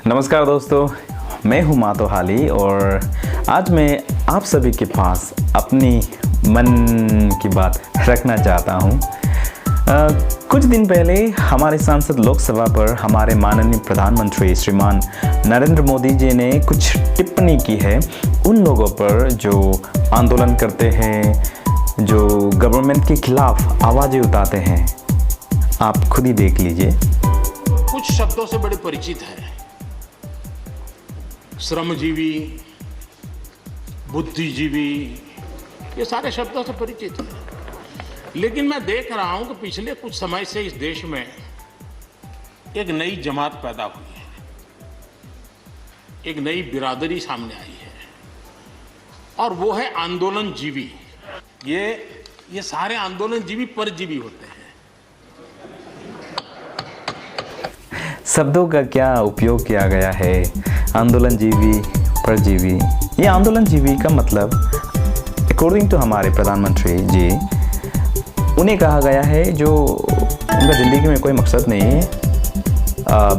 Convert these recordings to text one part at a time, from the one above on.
नमस्कार दोस्तों, मैं हूं मातो हाली और आज मैं आप सभी के पास अपनी मन की बात रखना चाहता हूं। कुछ दिन पहले हमारे सांसद लोकसभा पर हमारे माननीय प्रधानमंत्री श्रीमान नरेंद्र मोदी जी ने कुछ टिप्पणी की है उन लोगों पर जो आंदोलन करते हैं, जो गवर्नमेंट के खिलाफ आवाज़ें उठाते हैं। आप खुद ही देख लीजिए। कुछ शब्दों से बड़े परिचित है, श्रमजीवी, बुद्धिजीवी, ये सारे शब्दों से परिचित है। लेकिन मैं देख रहा हूं कि पिछले कुछ समय से इस देश में एक नई जमात पैदा हुई है, एक नई बिरादरी सामने आई है और वो है आंदोलनजीवी। ये सारे आंदोलनजीवी परजीवी होते हैं। शब्दों का क्या उपयोग किया गया है, आंदोलनजीवी, परजीवी। ये आंदोलनजीवी का मतलब अकॉर्डिंग टू हमारे प्रधानमंत्री जी, उन्हें कहा गया है जो उनका ज़िंदगी में कोई मकसद नहीं है,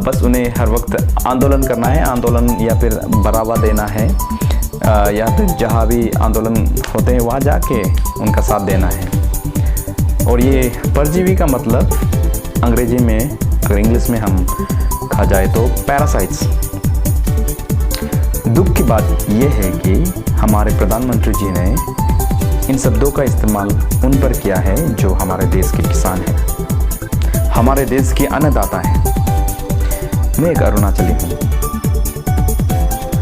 बस उन्हें हर वक्त आंदोलन करना है, आंदोलन या फिर बढ़ावा देना है, या फिर जहाँ भी आंदोलन होते हैं वहाँ जाके उनका साथ देना है। और ये परजीवी का मतलब अंग्रेजी में, अगर इंग्लिश में हम कहा जाए तो पैरासाइट्स। दुख की बात यह है कि हमारे प्रधानमंत्री जी ने इन शब्दों का इस्तेमाल उन पर किया है जो हमारे देश के किसान हैं, हमारे देश के अन्नदाता हैं। मैं एक अरुणाचली हूँ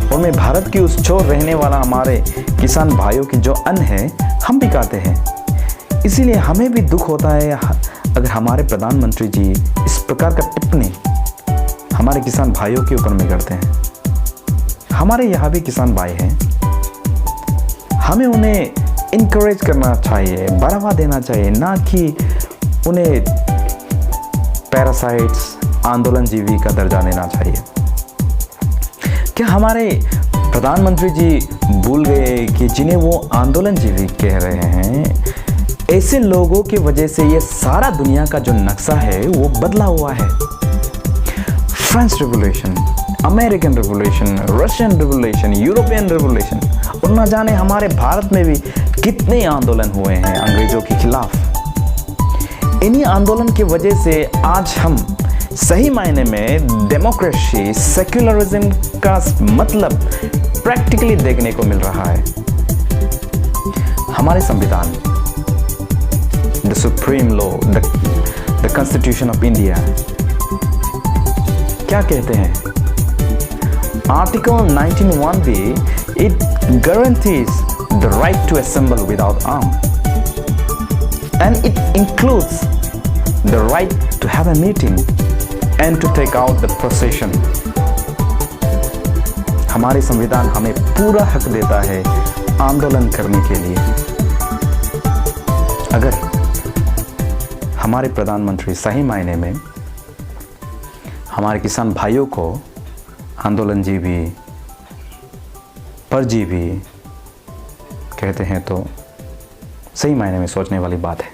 और मैं भारत की उस छोर रहने वाला हमारे किसान भाइयों की जो अन्न है हम भी खाते हैं। इसीलिए हमें भी दुख होता है अगर हमारे प्रधानमंत्री जी इस प्रकार का टिप्पणी हमारे किसान भाइयों के ऊपर में करते हैं। हमारे यहाँ भी किसान भाई हैं, हमें उन्हें इनकरेज करना चाहिए, बढ़ावा देना चाहिए, ना कि उन्हें पैरासाइट्स, आंदोलनजीवी का दर्जा देना चाहिए। क्या हमारे प्रधानमंत्री जी भूल गए कि जिन्हें वो आंदोलनजीवी कह रहे हैं, ऐसे लोगों की वजह से ये सारा दुनिया का जो नक्शा है वो बदला हुआ है। French revolution, American revolution, Russian revolution, European revolution, और न जाने हमारे भारत में भी कितने आंदोलन हुए हैं अंग्रेजों के खिलाफ। इन्हीं आंदोलन की वजह से आज हम सही मायने में डेमोक्रेसी, सेक्युलरिज्म का मतलब प्रैक्टिकली देखने को मिल रहा है। हमारे संविधान, the supreme law, the constitution of India क्या कहते हैं? Article 19(1) it guarantees the right to assemble without arms, and it includes the right to have a meeting and to take out the procession. हमारे संविधान हमें पूरा हक देता है आंदोलन करने के लिए। अगर हमारे प्रधानमंत्री सही मायने में हमारे किसान भाइयों को आंदोलनजीवी, परजीवी कहते हैं तो सही मायने में सोचने वाली बात है।